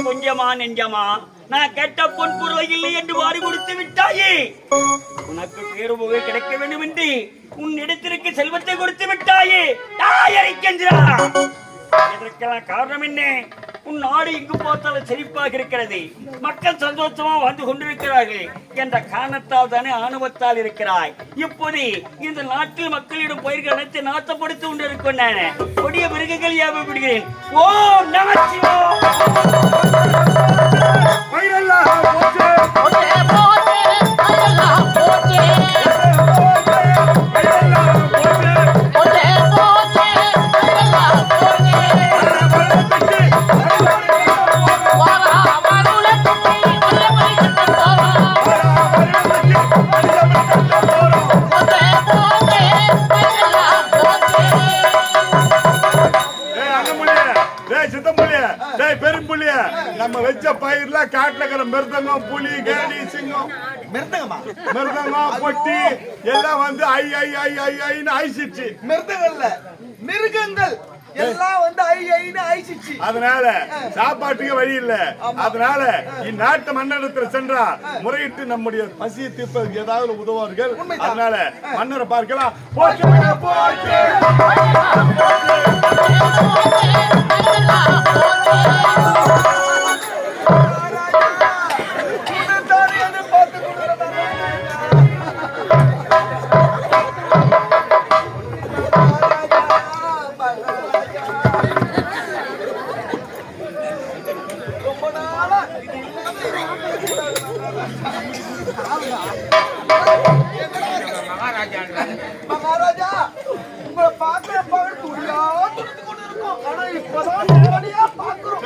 கொஞ்சமா நெஞ்சமா நான் கேட்ட பொன் பொருளை இல்லை என்று வாரி கொடுத்து விட்டாயே. உனக்கு பேரு புகழ் கிடைக்க வேண்டும் என்று உன் இடத்திற்கு செல்வத்தை கொடுத்து விட்டாயே. இதற்கெல்லாம் காரணம் என்ன? உன் நாடு இங்கு பார்த்தாலும் செழிப்பாக இருக்கிறது, மக்கள் சந்தோஷமா வாழ்ந்து கொண்டிருக்கிறார்கள் என்ற காரணத்தால் தானே ஆணவத்தால் இருக்கிறாய். இப்போது இந்த நாட்டில் மக்களிடம் பயிர்கள் அனைத்து நாட்டப்படுத்தி கொண்டிருக்கின்றன. கொடிய மிருகங்கள் விடுகிறேன். ஓம் நம நம்ம வச்ச பயிர்ல காட்டுல இருக்கிற மிருதங்கம், புலி, கேடி, சிங்கம், மிருதங்கம், பொட்டி எல்லாம் வந்து ஐ ஐ ஐ ஐ ஐன்னு ஐசிச்சு. மிருதங்கள்ல மிருகங்கள் எல்லாம் வந்து ஐ ஐன்னு ஐசிச்சு. அதனால சாப்பாட்டுக்கு வழி இல்ல. அதனால இந்நாட்டு மன்னரிடத்தில் சென்றா முறையிட்டு நம்முடைய பசியை தீர்ப்பதற்கு ஏதாவது உதவுவார்கள். அதனால மன்னரை பார்க்கலாம். மகாராஜா உங்களை பார்க்கிற பகல் துடியா துடித்து கொண்டு இருக்கும். ஆனா இப்பதான் நேரடியா பார்க்கிறோம்.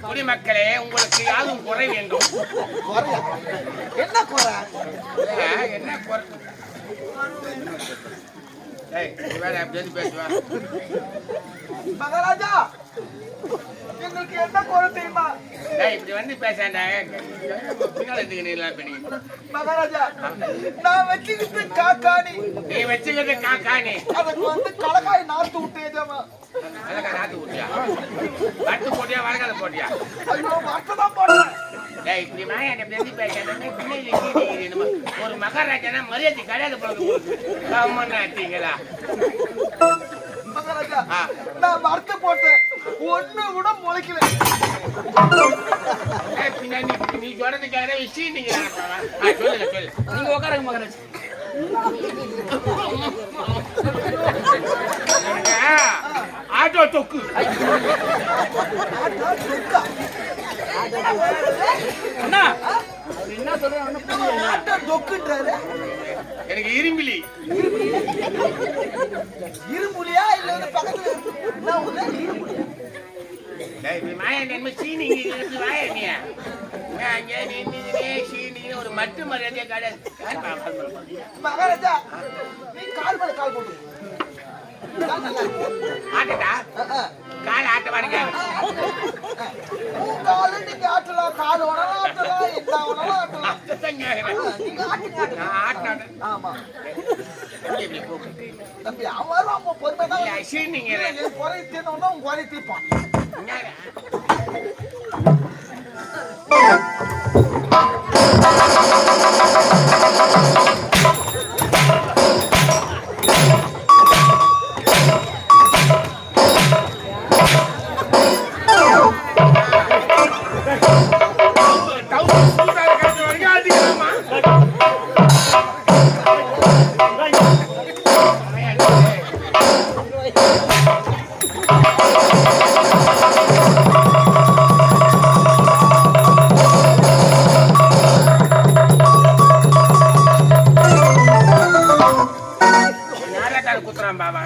குடிமக்களே, உங்களுக்கு யாரும் குறை வேண்டும்? என்ன குறை? என்ன குறை? மகாராஜா எங்களுக்கு என்ன குறை தெரியுமா? இப்படி வந்து பேசாண்டா மகாராஜா நான் வச்சுக்கிட்டு காக்காணி. நீ வச்சுக்கிட்டு காக்காணி அதுக்கு வந்து கலக்காய் நாத்து விட்டேஜாமா. நாத்து விட்டியா? வட்டு போட்டியா? வழக்காத போட்டியா? ஐயோ வட்டுதான் போட்டேன். இப்படி மாயாண்டி பேசாண்டா ஒரு மகாராஜா மரியாதை கிடையாது போடுங்களா? மகாராஜா நான் வறுத்து போட்டேன், ஒண்ணு கூட முளைக்கல. நீ சொல்றதுக்காக விஷயம் நீங்க சொல்லுங்க சொல்லு. நீங்க உட்காருங்க மகாராஜ். ஆட்டோ தொக்கு அண்ணா என்ன சொல்றாங்க? எனக்கு இரும்பிலி இரும்புலியா இல்ல பக்கத்துல ஒரு மட்டு மரியாதையா கிடையாது. மகாராஜா நீ கால் மேல கால் போட்டு ஆட்டா கால் ஆட்ட பாருங்க. கால் நீங்க ஆட்டலாம், கால் உடனே ஆட்டலாம், என்ன உடனே ஆட்டலாம். நீங்க ஆட்டுங்க. ஆமா தம்பி அவரும் அவங்க பொறுமை நீங்க குறை தீர்ந்தோம்னா உங்க குறை தீர்ப்பான். நேரக்கார குத்துறான் பாவா.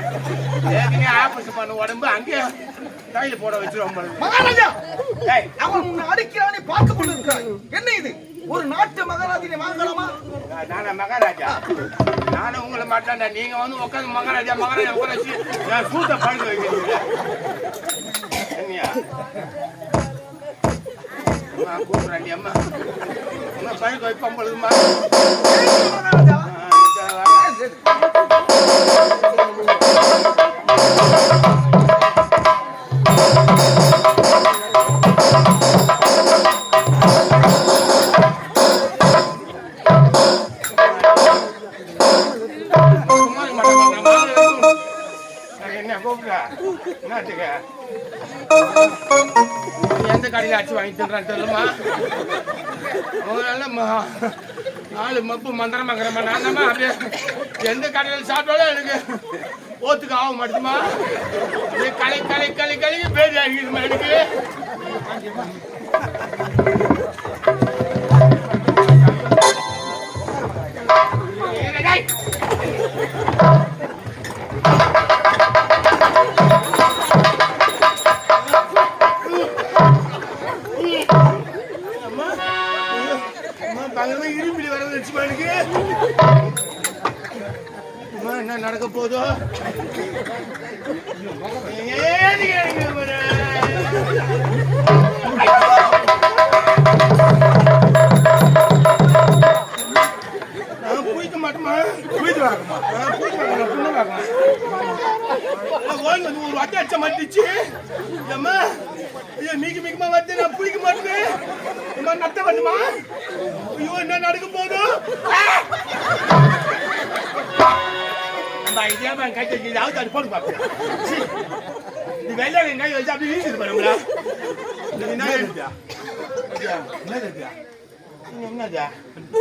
ஏற்கனவே ஆபரேஷன் பண்ண உடம்பு அங்கேயே கையில போட வச்சிருவோம். மகாராஜா அவன் உன்னை அடிக்கிறானே பார்த்து கொண்டு இருக்கிறான். என்ன இது? ஒரு நாட்டு மகாராஜனை வாங்கலாமா? நானா மகாராஜா? நானும் உங்களை மாட்டாண்டா. நீங்க வந்து உட்காந்து மகாராஜா மகாராஜா உட்காந்து நான் சூத்த படுக்க வைக்கிறீங்க. என்னையா கூப்பிடுறாண்டி அம்மா படுக்க வைப்போம் பொழுதுமா மகாராஜா எந்த கடையில் அடிச்சு வாங்கி தர்றான்னு தெரியுமா? நாலு மப்பு மந்திரம் மங்கரமா நான் தான்மா அப்படியே எந்த கடையில் சாப்பிட்டாலும் எனக்கு ஓத்துக்கு ஆக மாட்டுமா? களி களி களி களி பேர் ஆகிடுமா எனக்கு? இரும்பிலி வர வச்சுமா எனக்கு என்ன நடக்க போதோ? குளிக்க மாட்டோமா? குளிக்க வாங்கம்மா குளிக்க வாங்க புண்ணு வாங்க வந்து ஒரு வட்டி அச்ச மாட்டிச்சு ஏம்மா ஐயோ மீக்கு மீக்குமா வந்து நான் குளிக்க மாட்டேன் அம்மா நட்ட வந்துமா ஐயோ என்ன நடக்க போதும் இதே கை யாவது அது போட்டு பார்ப்பேன் நீ வெள்ளை கை வச்சு அப்படி வீசிட்டு பாருங்களா என்னதா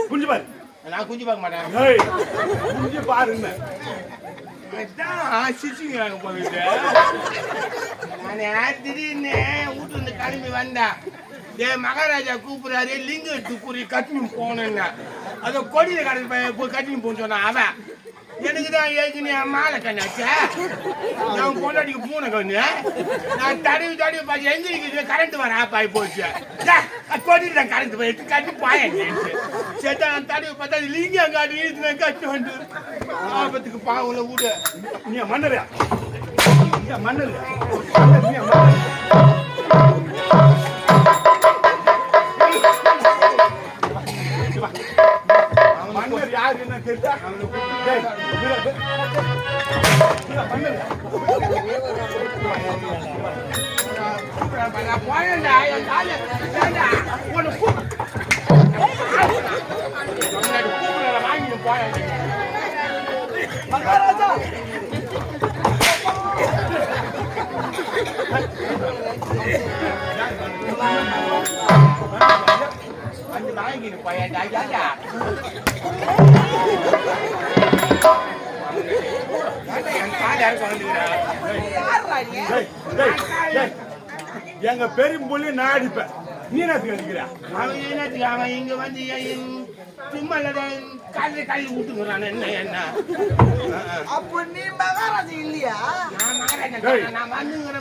குஞ்சு பாரு நான் குஞ்சு பார்க்க மாட்டேன் குஞ்சு பாருங்க சிரிச்சுக்கிறாங்க போயிட்டு நான் திடீர்னு வீட்டு வந்து கிளம்பி வந்தேன் மகாராஜா கூப்பிடுறாரு லிங்கம் எடுத்து கூறி கட்டினு போனேன்னா அதை கொடியில கடந்து போய் கட்டினு போன்னு சொன்னான் அவன் எனக்கு தான் ஏற்கனவே மாலை கண்ணாச்சா நான் பொண்டாட்டிக்கு பூனை கண்ணு நான் தடவி தடவி பார்த்து எங்க இருக்குது கரண்ட் வர ஆப் ஆகி போச்சு கொடியில் தான் கரண்ட் போய் எடுத்து கட்டி பாயேன் சேட்டா நான் தடவி பார்த்தா லிங்கம் காட்டி இழுத்து கட்டி வந்து ஆபத்துக்கு பாவல விடு நீ மன்னரியா மன்னர் மன்னர் யாரு என்ன கேட்டா மகாராஜா வாங்கிட்டு போயாண்டா யாரா எங்க பெரும்புள்ளி நான் அடிப்பேன் நீ என்ன அவன் இங்க வந்து சும்மா கல்வி விட்டுக்கிறான் என்ன என்ன அப்ப நீ மகாராஜா இல்லையா?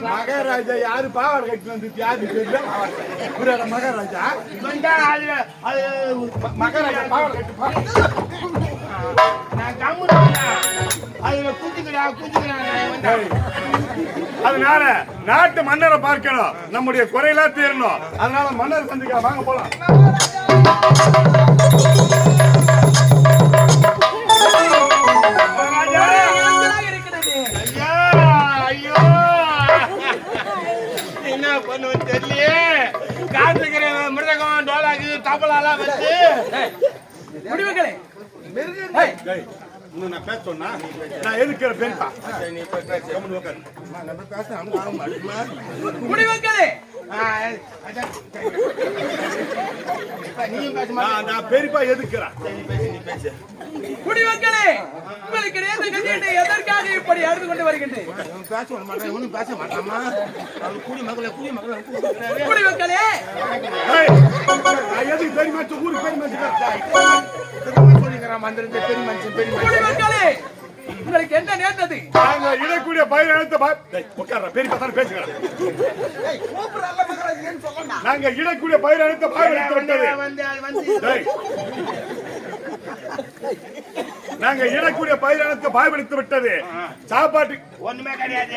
மகாராஜா யாரு பாவாடை கட்டி வந்து யாரு தெரியல மகாராஜா மகாராஜா பாவாடை கட்டி நான் கம்மு அதுல குஞ்சுக்கிறான் அதனால நாட்டு மன்னரை பார்க்கணும் நம்முடைய குறையெல்லாம் தீரணும் அதனால மன்னர் சந்திக்க வாங்க போலாம் என்ன பண்ணுவோம் தெரியலையே காத்துக்கிற மிருதகம் டோலாக்கு தபலாலாம் வந்து முடிவுகளே நான் பேச சொன்னா நான் எதுக்கிற பேருப்பா முடிவுகளே நான் பெரியப்பா எதுக்குறேன் முடிவுகளே உங்களுக்கு எதற்காக இப்படி அழுது கொண்டு வருகின்றேன்? பேச மாட்டாமா கூடி மக்களை முடிவுகளே எதுக்கு தெரியுமா ஊருக்கு பெரிய மனுஷன் சொல்லிக்கிறான் மந்திரத்தை பெரிய மனுஷன் பெரிய முடிவுகளே உங்களுக்கு என்ன நேர்ந்தது? நாங்க இடக்கூடிய பயிர் அனைத்து உட்கார்ற பெரிய பத்தான பேசுகிறேன். ஏய் கூப்பிடுறல்ல மகராஜ் ஏன் சொல்லணும்? நாங்க இடக்கூடிய பயிர் அனைத்து பாய்வெடுத்து விட்டது. நாங்க இடக்கூடிய பயிர் அனைத்து பாய்வெடுத்து விட்டது. சாப்பாட்டு ஒண்ணுமே கிடையாது.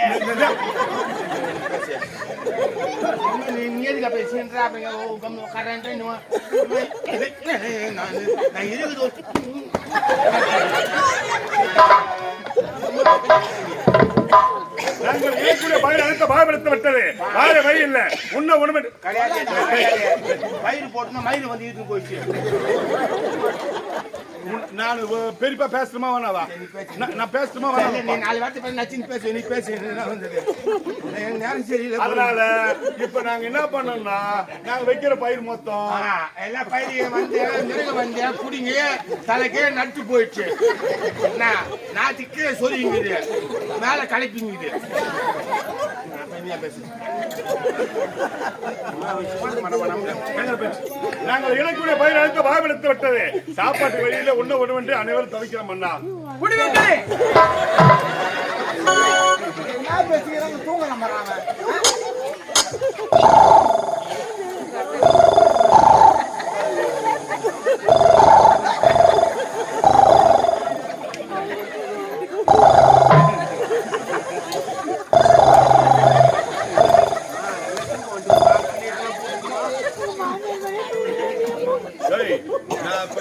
நாங்கள் இடக்கூடிய பயிர் அனைத்து பாய்வெடுத்து விட்டது. வாழ வழி இல்ல. உன்ன ஒண்ணுமே கிடையாது. பயிர் போட்டுனா மயிர் வந்து இழுத்து போயிடுச்சு. நான் பெரியப்பா பேசணுமா வேணாவா? நான் பேசணுமா வேணாவா? நீ 4 வார்த்தை பேச நச்சின்னு பேசு. நீ பேசு. நேரம் சரியில்லை. அதனால இப்ப நாங்க என்ன பண்ணோம்னா நாங்க வைக்கிற பயிர் மொத்தம் எல்லா பயிரையும் வந்து மிருக வந்து புடிங்க தலைக்கே நட்டு போயிடுச்சு. நாத்து கீழே சொல்லிங்குது, மேல கலப்பிங்குது. நாங்கள் இணைக்கூடிய பயிர் அழைத்து பாய்வெடுத்து விட்டது. சாப்பாட்டு வழியில ஒன்று அனைவரும் தவிக்கிறோம் அண்ணா. என்ன பேசிக்கிறாங்க? தூங்கலாம் வராங்க.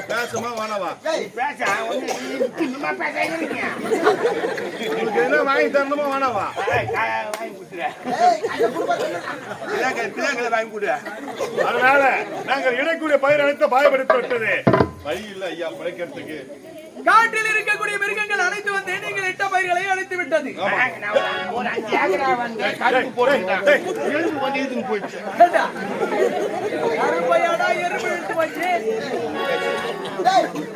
பேசுமா வேணாவா? பேச என்ன வாங்கி தரணுமா வேணாவா? வாங்கி கொடுத்துறேன். வாங்கி கொடு. அதனால நாங்கள் இணைக்கூடிய பயிர் அனைத்து பாயப்படுத்தி விட்டது. வழி இல்ல ஐயா பிழைக்கிறதுக்கு. காட்டில் இருக்கக்கூடிய மிருகங்கள் அனைத்து வந்து நீங்கள் இட்ட பயிர்களை அழைத்து விட்டது. ஒரு 5 ஏக்கரா வந்து கருப்பு போட்டு எறும்பு வந்து இழுத்துன்னு போயிடுச்சு. கருப்பையாடா எறும்பு இழுத்து வச்சு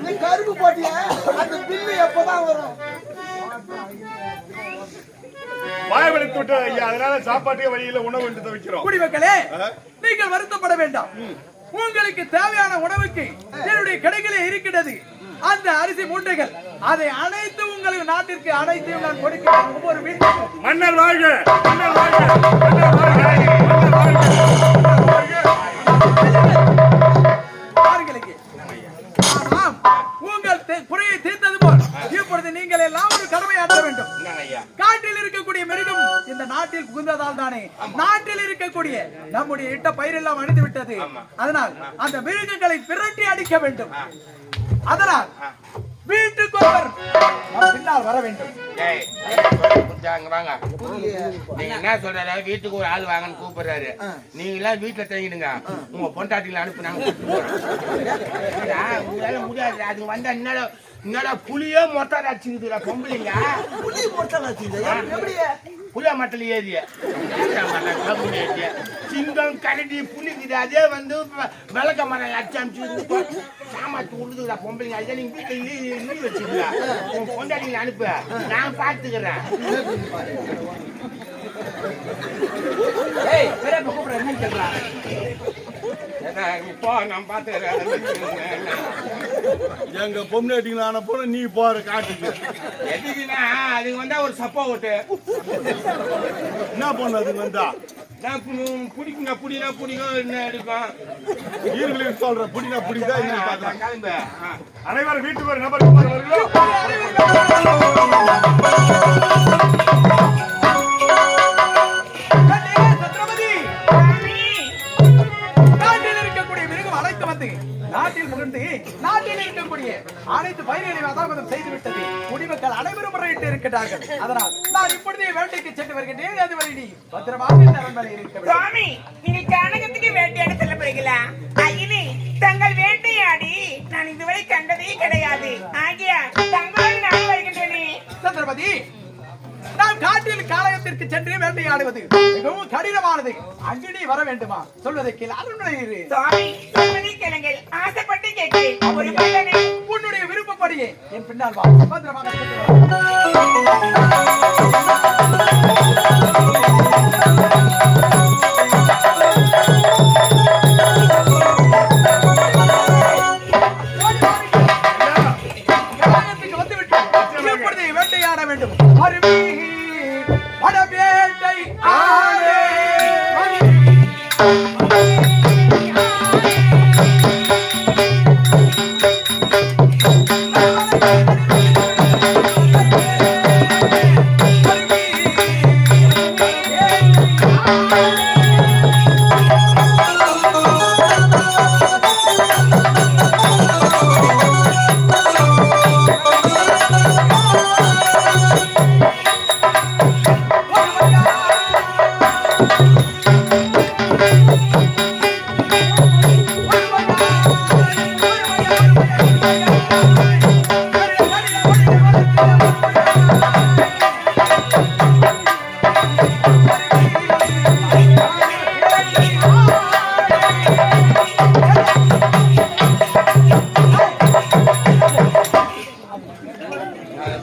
நீ கருப்பு போட்டிய அந்த பில்லு எப்பதான் வரும்? பாயப்படுத்தி விட்டது ஐயா. அதனால சாப்பாட்டுக்கு வழியில உணவு என்று தவிக்கிறோம். குடிமக்களே, நீங்கள் வருத்தப்பட வேண்டாம். உங்களுக்கு தேவையான உணவுக்கு என்னுடைய கடைகளே இருக்கிறது. அந்த அரிசி மூட்டைகள் அதை அனைத்து உங்களுக்கு நாட்டிற்கு அனைத்து நான் கொடுக்கிறேன். ஒவ்வொரு வீட்டுக்கும் மன்னர் வாழ்க, மன்னர் வாழ்க, மன்னர் வாழ்க, மன்னர் வாழ்க. பாருங்களுக்கு ஆமாம், உங்கள் குறையை தீர்த்தது போல் இப்பொழுது நீங்கள் எல்லாம் ஒரு கடமையாற்ற வேண்டும். காட்டில் இருக்கக்கூடிய மிருகம் இந்த நாட்டில் புகுந்ததால் தானே நாட்டில் இருக்கக்கூடிய நம்முடைய இட்ட பயிரெல்லாம் அழிந்து விட்டது. அதனால் அந்த மிருகங்களை விரட்டி அடிக்க வேண்டும். அதனால் வீட்டுக்கு ஒருவர் பின்னால் வர வேண்டும். வாங்க, நீங்க என்ன சொல்றாரு? வீட்டுக்கு ஒரு ஆள் வாங்கன்னு கூப்பிடுறாரு. நீங்க எல்லாம் வீட்டுல தங்கிடுங்க, உங்க பொண்டாட்டிகளை அனுப்புனாங்க. உங்களால முடியாது. அது வந்தா என்னடா புளியோ மொட்டை அடிச்சுக்குதுடா பொம்பளைங்க. புலி மொட்டை அடிச்சுக்குது. புளிய மட்டல் ஏறிய சிங்கம் கரடி புளிக்குது. அதே வந்து விளக்க மரம் அடிச்சு அனுப்பிச்சு சாமாத்து உழுதுடா பொம்பளைங்க. அதே நீங்க வீட்டுல வச்சுக்கல, உங்க பொண்டாட்டிகளை அனுப்பு, நான் பாத்துக்கிறேன். நான் பாத்துக்கிறேன். எங்க பொம்னாட்டிங்கள அனுப்ப நீ போற காட்டுக்கு எதுக்குன்னா அதுக்கு வந்தா ஒரு சப்பா ஓட்டு என்ன பண்ண? அதுக்கு வந்தா பிடிக்குங்க, புடினா பிடிக்கும், என்ன எடுக்கும் ஈர்களுக்கு சொல்ற புடினா புடிதா. கிளம்பு. அனைவரும் வீட்டுக்கு ஒரு நபர் வருகிறோம். நாட்டில் புகுந்து நாட்டில் இருக்கக்கூடிய அனைத்து பயிர்களை அதாமதம் செய்துவிட்டது. குடிமக்கள் அனைவரும் முறையிட்டு இருக்கிறார்கள். அதனால் நான் இப்பொழுதே வேட்டைக்கு சென்று வருகின்றேன். அதுவரை நீ பத்திரமாக இந்த அரண்மனையில் இருக்க வேண்டும். சுவாமி, நீங்க கனகத்துக்கு வேட்டையாட செல்ல போறீங்களா? ஐயனே, தங்கள் வேட்டையாடி நான் இதுவரை கண்டதே கிடையாது. ஆகிய தங்களோடு நான் வருகின்றேனே. சந்திரபதி, நாம் காட்டில் காலகத்திற்கு சென்று வேட்டையாடுவது மிகவும் கடினமானது. அங்கினி வர வேண்டுமா? சொல்வதை கேள். அரண்மனையில் சுவாமி, சொல்வதை கேளுங்கள். ஆசைப்பட்டு கேட்கிறேன். ஒரு பலனை உன்னுடைய விருப்பப்படியே என் பின்னால் வா. பத்திரமாக வந்துவிட்டு வேட்டையாட வருவீர் வடவேட்டை ஆடே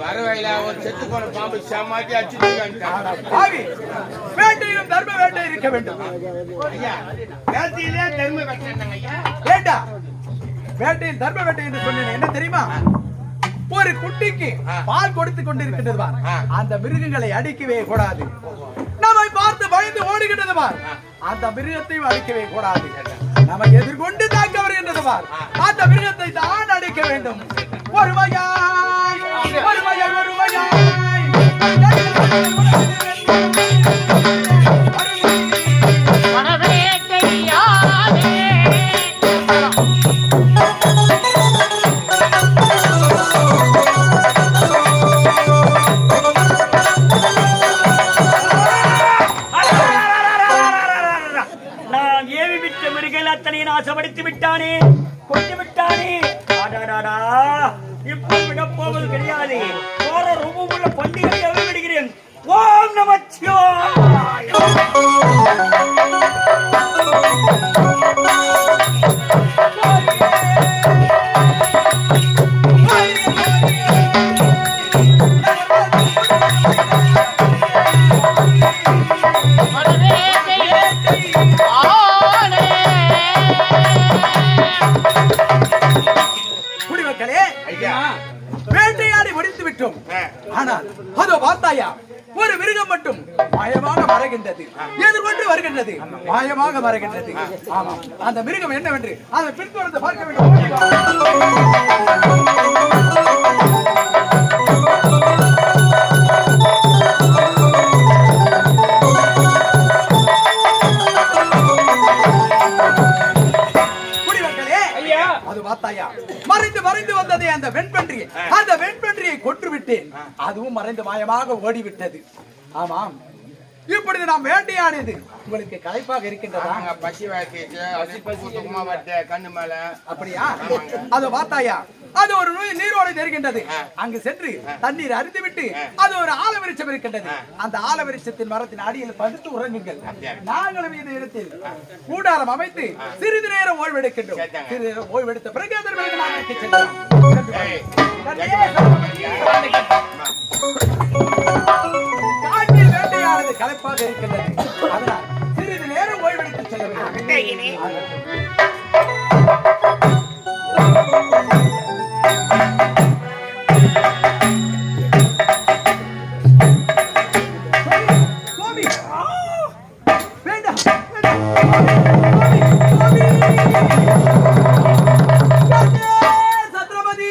வரவையில ஒரு செத்து போன பாம்பு சமாட்டி அடிச்சு பாவி வேட்டையிலும் தர்ம வேட்டை இருக்க வேண்டும் ஐயா வேட்டையிலே தர்ம வேட்டை ஐயா வேண்டா வேட்டையில் தர்ம வேட்டை என்று சொன்னேன் என்ன தெரியுமா ஒரு குட்டிக்கு பால் கொடுத்து கொண்டிருக்கின்றது பார் அந்த மிருகங்களை அடிக்கவே கூடாது நம்மை பார்த்து பயந்து ஓடுகின்றது பார் அந்த மிருகத்தையும் அடிக்கவே கூடாது நம்மை எதிர்கொண்டு தாக்க வருகின்றது பார் அந்த மிருகத்தை தான் அடிக்க வேண்டும் ஒருமையாய் ஒருமையாய் ஒருமையாய் நான் ஏவி விட்ட மிருகங்கள் அத்தனை நாசப்படுத்தி விட்டானே கொண்டு விட்டானே அடாடாடா இப்போ விட போவது கிடையாது போற ரூபம் உள்ள பண்டிகை விடுகிறேன் ஓம் நமச்சிவாய குடிமக்களே வேட்டையாடி முடித்து விட்டோம் ஆனால் அதோ பார்த்தாயா ஒரு மிருகம் மட்டும் மாயமாக மறைகின்றது எதிர்கொண்டு வருகின்றது மாயமாக மறைகின்றது ஆமாம் அந்த மிருகம் என்னவென்று அதை பின்தொடர்ந்து பார்க்க வேண்டும் குடிமக்களே அது பார்த்தாயா மறைந்து மறைந்து வந்ததே அந்த வெண்பன்றியை அந்த வெண்பன்றியை கொன்று விட்டேன் அதுவும் மறைந்து மாயமாக ஓடிவிட்டது ஆமாம் இப்பொழுது நாம் வேட்டையாடியது உங்களுக்கு களைப்பாக இருக்கின்றதா பசி வாக்கிட்டு அசிப்பூத்தமா வட்ட கண்ணு மேல அப்படியா அது பார்த்தாயா அது ஒரு நீரோடை தெரிகின்றது அங்கு சென்று தண்ணீர் அருந்தி விட்டு அது ஒரு ஆலவிருச்சம் இருக்கின்றது அந்த ஆலவிருச்சத்தின் மரத்தின் அடியில் படுத்து உறங்குங்கள் நாங்களும் இந்த இடத்தில் கூடாரம் அமைத்து சிறிது நேரம் ஓய்வெடுக்கின்றோம் சிறிது நேரம் ஓய்வெடுத்த பிறகு அதன் பிறகு நாங்கள் காட்டில் வேட்டையானது களைப்பாக இருக்கின்றது அதனால் சிறிது நேரம் ஓய்வெடுத்து செல்ல வேண்டும் சுவாமி வேண்டாம் சத்ரபதி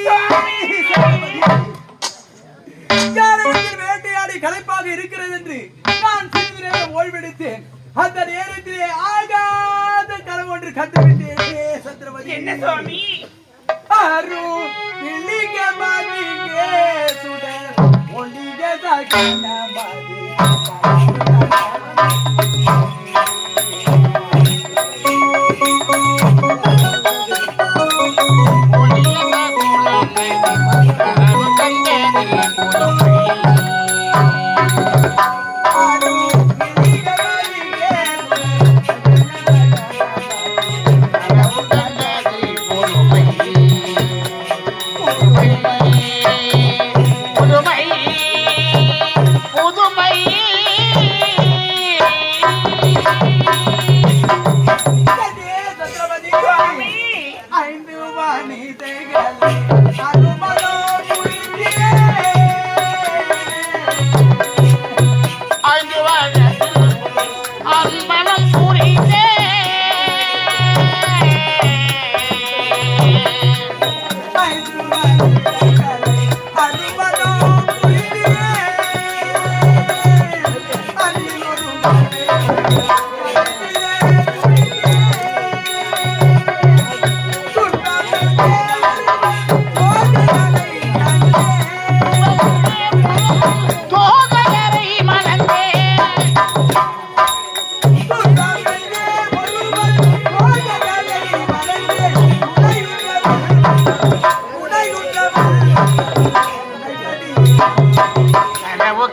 வேட்டையாடி களைப்பாக இருக்கிறது என்று நான் சிறிது நேரம் ஓய்வெடுத்தேன் அந்த நேரத்திலே ஆகாத கனவு ஒன்று கண்டுவிட்டேன் சத்ரபதி என்ன சுவாமி அரு இலிங்க மாதிரியே சுடர் ஒளிங்க தகன மாதிரி ஐந்து வனிதைகள் அருமலோ புரிந்தே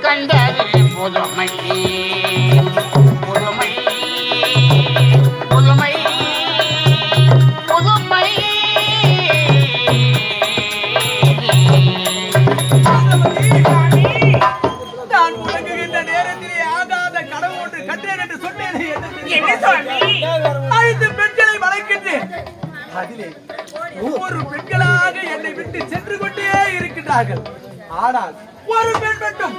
கண்டது புதுமை புதுமை புதுமை புதுமை நான் உறங்குகின்ற நேரத்திலே ஆகாத கனவு ஒன்று கண்டேன் என்று சொன்னேன். என்ன சுவாமி? 5 பெண்களை வளர்க்கின்றேன். அதிலே ஒவ்வொரு பெண்களாக என்னை விட்டு சென்று கொண்டே இருக்கின்றார்கள். ஆனால் ஒரு பெண் மட்டும்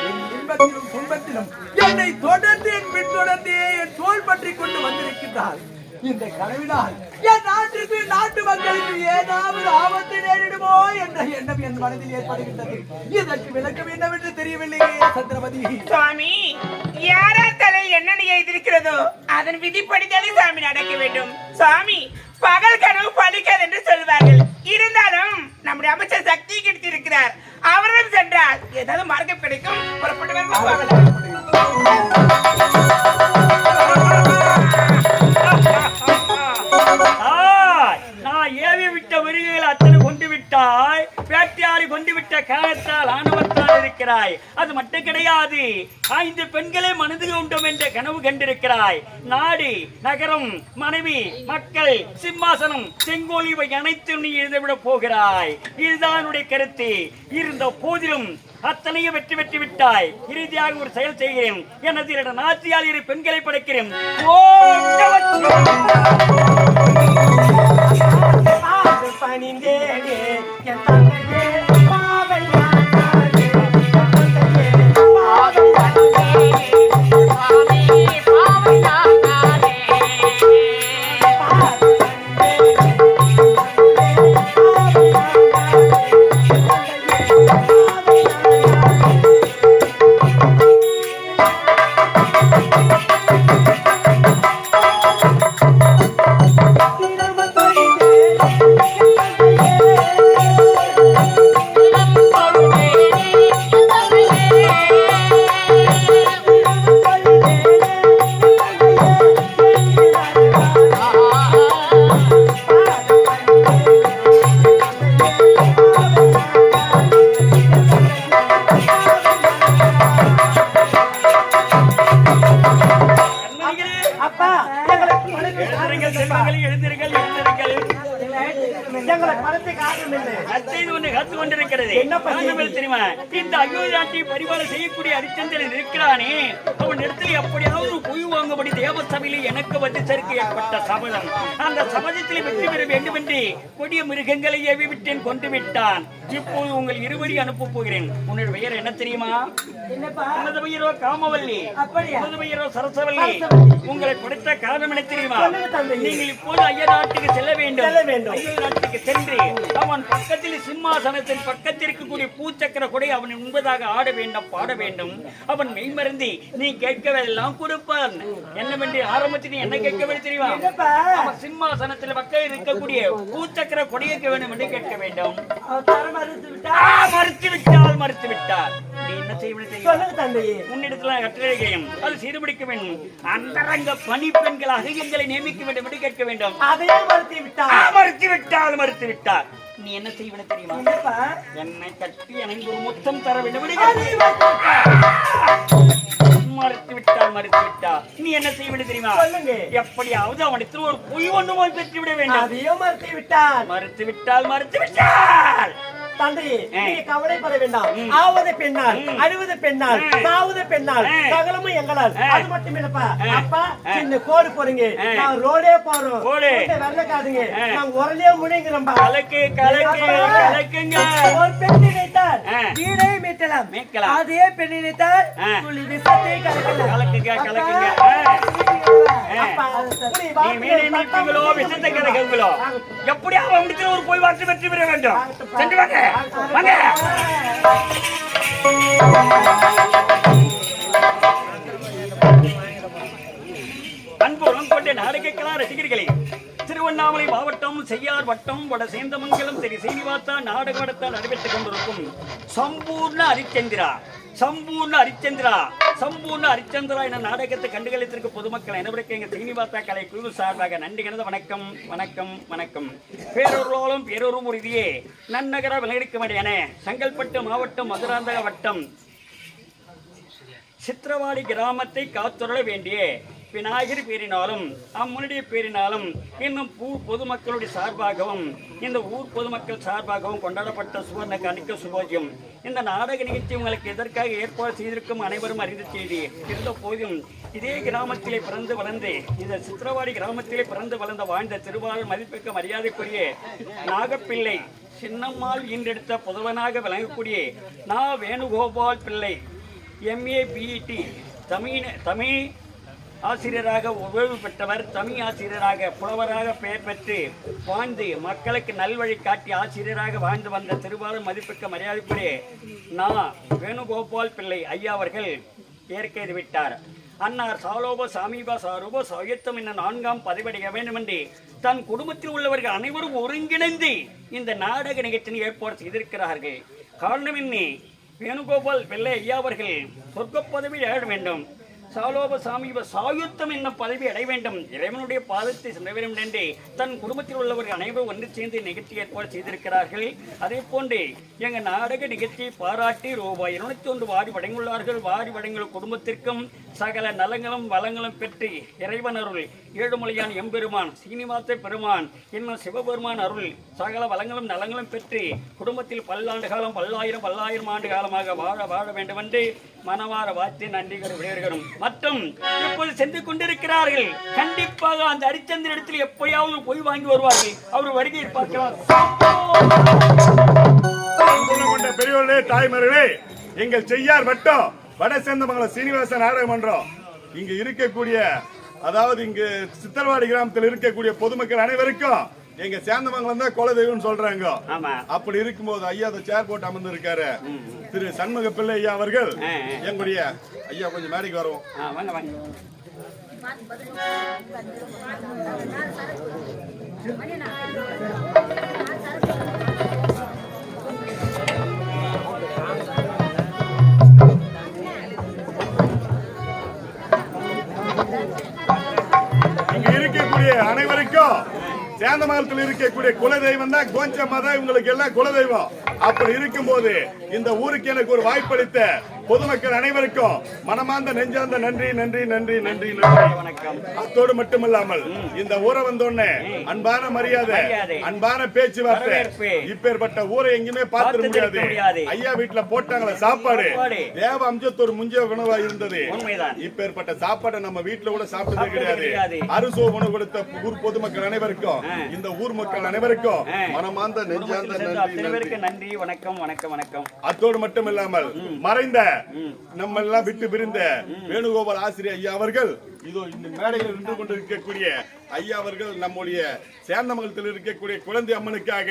என் இன்பத்திலும் துன்பத்திலும் என்னை தொடர்ந்து என் பின்தொடர்ந்தே என் தோள் பற்றி கொண்டு வந்திருக்கின்றார். இந்த கனவினால் என் நாட்டிற்கு நாட்டு மக்களுக்கு ஏதாவது ஆபத்து நேரிடுமோ என்ற எண்ணம் என் மனதில் ஏற்படுகின்றது. இதற்கு விளக்கம் என்னவென்று தெரியவில்லையே சந்திரமதி. சுவாமி, யாரால் தலையில் என்ன எழுதியிருக்கிறதோ அதன் விதிப்படித்தானே சாமி நடக்க வேண்டும். சுவாமி, பகல் கனவு பலிக்காது என்று சொல்வார்கள். இருந்தாலும் நம்முடைய அமைச்சர் சக்தி கிடைத்து இருக்கிறார். அவரிடம் சென்றால் ஏதாவது மார்க்கம் கிடைக்கும். புறப்பட்டு நான் ஏவி விட்ட மிருகங்கள் அத்தனை கொண்டு விட்டாய். வேட்டையாடி கொண்டு விட்ட காலத்தால் ஆணவத்தால் இருக்கிறாய். அது மட்டும் கிடையாது, 5 பெண்களை மனதில் உண்டும் என்ற கனவு கண்டிருக்கிறாய். நாடு, நகரம், மனைவி, மக்கள், சிம்மாசனம், செங்கோல் இவை அனைத்தும் நீ எழுதிவிட போகிறாய். இதுதான் உடைய கருத்து. இருந்த போதிலும் அத்தனையும் வெற்றி விட்டாய். இறுதியாக ஒரு செயல் செய்கிறேன். எனது 2 நாட்டியால் 2 பெண்களை படைக்கிறேன். பரிபாலம் செய்யக்கூடிய அரிச்சந்திரன் இருக்கிறானே, அவன் இடத்துல எப்படியாவது பொய் வாங்கும்படி தேவசபையிலே எனக்கு வந்து சேர்க்க ஏற்பட்ட சபதம். அந்த சபதத்தில் வெற்றி பெற வேண்டும் என்று கொடிய மிருகங்களை ஏவி விட்டேன், கொண்டு விட்டான். இப்போது உங்கள் 2 பேரை அனுப்ப போகிறேன். உன்னுடைய பெயர் என்ன தெரியுமா? உனது பெயரோ காமவல்லி, உனது பெயரோ சரசவல்லி. உங்களை படைத்த காரணம் என்ன தெரியுமா? நீங்கள் இப்போது ஐயர் நாட்டுக்கு செல்ல வேண்டும். ஐயர் நாட்டுக்கு சென்று அவன் பக்கத்தில் சிம்மாசனத்தின் பக்கத்தில் இருக்கக்கூடிய பூச்சக்கர கொடை அவன் உண்பதாக ஆட வேண்டும், பாட வேண்டும். அவன் மெய்மருந்தி நீ கேட்கவெல்லாம் கொடுப்பான். என்னவென்று ஆரம்பத்தில் நீ என்ன கேட்க வேண்டும் தெரியுமா? அவன் சிம்மாசனத்தில் பக்கம் இருக்கக்கூடிய பூச்சக்கர கொடையக்க வேண்டும் என்று கேட்க வேண்டும். மறுத்து விட்டார். நீ என்ன செய்ய வேண்டும்? உன்னிடத்தில் கட்டளையும் அது சீர்பிடிக்க வேண்டும். அந்தரங்க பணி பெண்களாக எங்களை நியமிக்க வேண்டும் என்று கேட்க வேண்டும். மறுத்து விட்டார். நீ என்ன செய்ய தெரியுமா? என்னை கட்டி எனக்கு ஒரு முத்தம் தர வேண்டும். மறுத்து விட்டார். நீ என்ன செய்ய தெரியுமா? எப்படியாவது அவனிடத்தில் ஒரு பொய் ஒன்று போய் பெற்று விட வேண்டும். மறுத்து விட்டால் தந்தை, நீங்க கவலைப்பட வேண்டாம். ஆவது பெண்ணால், அழுவது பெண்ணால், சாவது பெண்ணால், சகலமும் எங்களால். அது மட்டும் இல்லப்பா, அப்பா சின்ன கோடு போறீங்க, நான் ரோடே போறோம், வரலக்காதுங்க, நான் உரலே முடிங்கிறோம்பா. ஒரு பெண் நினைத்தால் வீடே மீட்டலாம், அதே பெண் நினைத்தால் துளி விஷத்தை கலக்கலாம். எப்படியாவது அவனுக்கு ஒரு போய் வார்த்தை வெற்றி பெற வேண்டும். சென்று வாங்க. அன்புடன் கொண்ட நாடகக்கலா ரசிகர்களே, திருவண்ணாமலை மாவட்டம் செய்யார் வட்டம் வட சேந்தமங்கலம் திரு சீனிவாசா நாடகத்தால் நடைபெற்றுக் கொண்டிருக்கும் சம்பூர்ண ஹரிச்சந்திரா என நாடகத்தை கண்டுகளித்திருக்கும் பொதுமக்கள் அனைவருக்கு எங்க சீனிவாசா கலை குழு சார்பாக நன்றி கலந்த வணக்கம். பேரூரும் உறுதியே நன்னகர விளைவிக்கும் என செங்கல்பட்டு மாவட்டம் மதுராந்தக வட்டம் சித்திரவாடி கிராமத்தை காத்துள்ள வேண்டிய விநாயகர் பேரினாலும் அம்மனுடைய பேரினாலும் இன்னும் பொதுமக்களுடைய சார்பாகவும் இந்த ஊர் பொதுமக்கள் சார்பாகவும் கொண்டாடப்பட்ட சுவர்ண கணிக்க சுபோஜியம் இந்த நாடக நிகழ்ச்சி உங்களுக்கு எதற்காக ஏற்பாடு செய்திருக்கும் அனைவரும் அறிந்த செய்தி. இருந்த போதும் இதே கிராமத்திலே பிறந்து வளர்ந்து இந்த சித்திரவாடி கிராமத்திலே பிறந்து வளர்ந்த வாழ்ந்த திருவாரூர் மதிப்புக்கு மரியாதைக்குரிய நாகப்பிள்ளை சின்னம்மாள் ஈன்றெடுத்த புதல்வனாக விளங்கக்கூடிய நா வேணுகோபால் பிள்ளை MA BET தமிழ் ஆசிரியராக ஓய்வு பெற்றவர். தமிழ் ஆசிரியராக புலவராக பெயர் பெற்று வாழ்ந்து மக்களுக்கு நல்வழி காட்டி ஆசிரியராக வாழ்ந்து வந்த திருவாரூர் மதிப்புக்கு மரியாதைக்குரிய நா வேணுகோபால் பிள்ளை ஐயா அவர்கள் இயற்கை விட்டார். அன்னார் சாலோப சாமீப சாரூப சயுத்தம் என்ற 4ஆம் பதவியடைய வேண்டும் என்று தன் குடும்பத்தில் உள்ளவர்கள் அனைவரும் ஒருங்கிணைந்து இந்த நாடக நிகழ்ச்சியை ஏற்பாடு செய்திருக்கிறார்கள். காரணம் என்ன? வேணுகோபால் பிள்ளை ஐயா அவர்கள் சொர்க்க பதவி அடைய வேண்டும், சாலோப சாமீப சாயுத்தம் என்னும் பதவி அடைய வேண்டும், இறைவனுடைய பாதத்தை சென்ற வேண்டும் என்று தன் குடும்பத்தில் உள்ளவர்கள் அனைவரும் ஒன்று சேர்ந்து நிகழ்ச்சி ஏற்பாடு செய்திருக்கிறார்கள். அதே போன்று எங்கள் நாடக நிகழ்ச்சியை பாராட்டி ரூபாய் 201 வாரி வழங்கியுள்ளார்கள். வாரி வழங்கிய குடும்பத்திற்கும் சகல நலங்களும் வளங்களும் பெற்று இறைவன் அருள் ஏழுமலையான் எம்பெருமான் சீனிவாச பெருமான் இன்னும் சிவபெருமான் அருள் சகல வளங்களும் நலங்களும் பெற்று குடும்பத்தில் பல்லாண்டு காலம் பல்லாயிரம் ஆண்டு காலமாக வாழ வேண்டும் என்று மனவார வாழ்த்து நன்றிகள் விடையர்களும் மற்றும் இப்போது சென்று கொண்டிருக்கிறார்கள். கண்டிப்பாக அந்த ஹரிச்சந்திர இடத்தில் எப்படியாவது போய் வாங்கி வருவார்கள். அவர் வருகையை பார்க்கலாம். பெரியவர்களே, தாய்மார்களே, எங்கள் செய்யார் வட்டம் வடசேந்தமங்கலம் சீனிவாச நாடக மன்றம் இங்க இருக்கக்கூடிய, அதாவது இங்கு சித்தர்வாடி கிராமத்தில் இருக்கக்கூடிய பொதுமக்கள் அனைவருக்கும் எங்க சேந்தமங்கலம் தான் குலதெய்வம் சொல்றாங்க. அப்படி இருக்கும்போது ஐயா சேர் போட்டு அமர்ந்து இருக்காரு திரு சண்முக பிள்ளை ஐயா அவர்கள். எங்களுடைய ஐயா கொஞ்சம் மேடைக்கு வரும். இங்க இருக்கக்கூடிய அனைவருக்கும் சேந்தமங்கலத்தில் இருக்கக்கூடிய குலதெய்வம் தான் கோஞ்சம்மா தான் இவங்களுக்கு எல்லாம் குலதெய்வம். அப்படி இருக்கும்போது இந்த ஊருக்கு எனக்கு ஒரு வாய்ப்பளித்த பொதுமக்கள் அனைவருக்கும் மனமார்ந்த நெஞ்சார்ந்த நன்றி நன்றி நன்றி நன்றி வணக்கம். அத்தோடு மட்டுமல்லாமல் இந்த ஊரை வந்தோடனே அன்பான மரியாதை, அன்பான பேச்சுவார்த்தை, இப்பேற்பட்ட ஊரை எங்கேயுமே பார்த்திட முடியாது. ஐயா வீட்டுல போட்டாங்களே சாப்பாடு தேவ அம்சத்தோர் முஞ்ச உணவா இருந்தது. இப்பேற்பட்ட சாப்பாடை நம்ம வீட்டுல கூட சாப்பிட்டதே கிடையாது. அறுசுவ உணவு கொடுத்த ஊர் பொதுமக்கள் அனைவருக்கும் இந்த ஊர் மக்கள் அனைவருக்கும் மனமார்ந்த நெஞ்சார்ந்த நன்றி வணக்கம் வணக்கம் வணக்கம். அத்தோடு மட்டும் இல்லாமல் மறைந்த நம்ம எல்லாம் விட்டு பிரிந்த வேணுகோபால் ஆசிரியர் ஐயா அவர்கள் இதோ இந்த மேடையில் நின்று கொண்டிருக்கக்கூடிய ஐயா அவர்கள் நம்முடைய சேந்தமங்கலத்தில் இருக்கக்கூடிய குழந்தை அம்மனுக்காக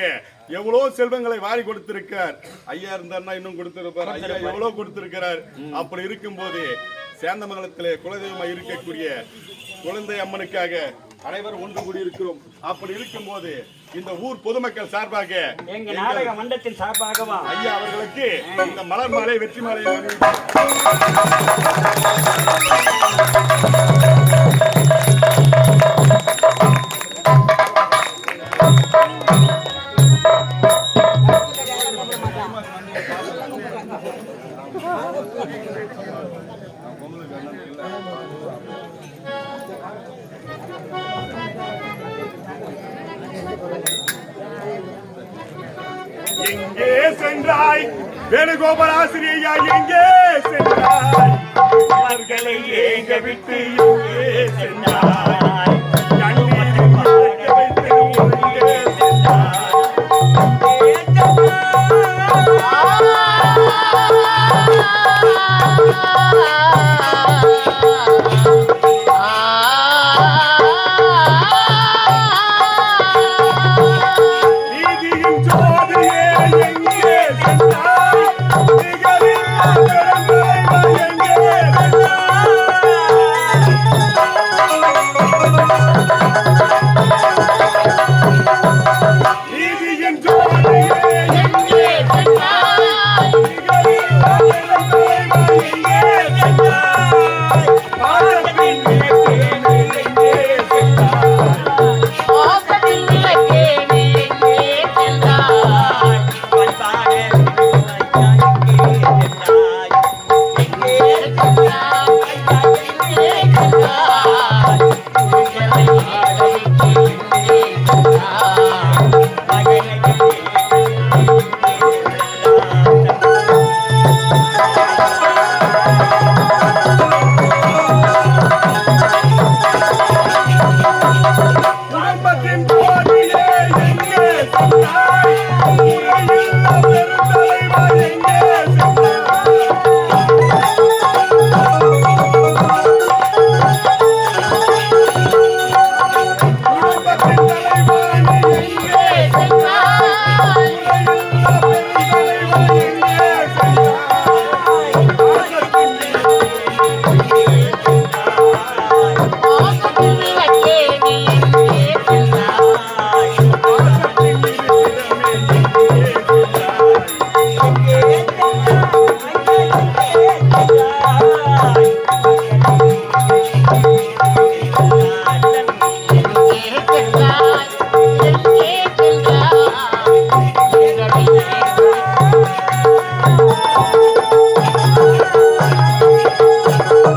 எவ்வளவு செல்வங்களை வாரி கொடுத்திருக்கார். ஐயா இருந்தாருன்னா இன்னும் கொடுத்திருப்பார். ஐயா எவ்வளவு கொடுத்திருக்கிறார். அப்படி இருக்கும் போது சேந்தமங்கலத்திலே குலதெய்வமாக இருக்கக்கூடிய குழந்தை அம்மனுக்காக அனைவரும் ஒன்று கூடி இருக்கிறோம். அப்படி இருக்கும் போது இந்த ஊர் பொதுமக்கள் சார்பாக எங்க நாடக மன்றத்தின் சார்பாகவா ஐயா அவர்களுக்கு இந்த மலர் மாலை வெற்றி மாலை எங்கே சென்றாய் வேணுகோபால் ஆசிரியா, எங்கே சென்றாய்? அவர்களை ஏங்க விட்டு எங்கே சென்றாய்? கண்ணீர் பார்க்க வைத்து எங்கே சென்றாய்? சென்றாய்